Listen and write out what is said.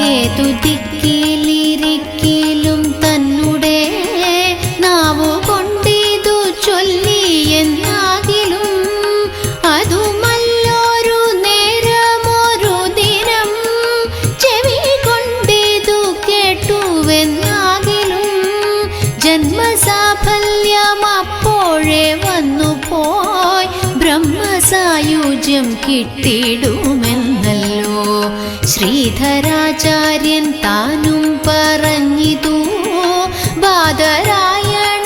ഏതു ദിക്കിലിരിക്കലും തന്നെ നാവു കൊണ്ടിതു ചൊല്ലി എന്നാകിലും അതുമല്ലൊരു നേരമൊരു ദിനം ചെവി കൊണ്ടിതു കേട്ടുവെന്നാകിലും ജന്മസാഫല്യം അപ്പോഴേ വന്നുപോയി ബ്രഹ്മസായുജ്യം കിട്ടിടുമെന്നല്ലോ ശ്രീധരാചാര്യൻ താനും പറഞ്ഞിതു ബാദരായണ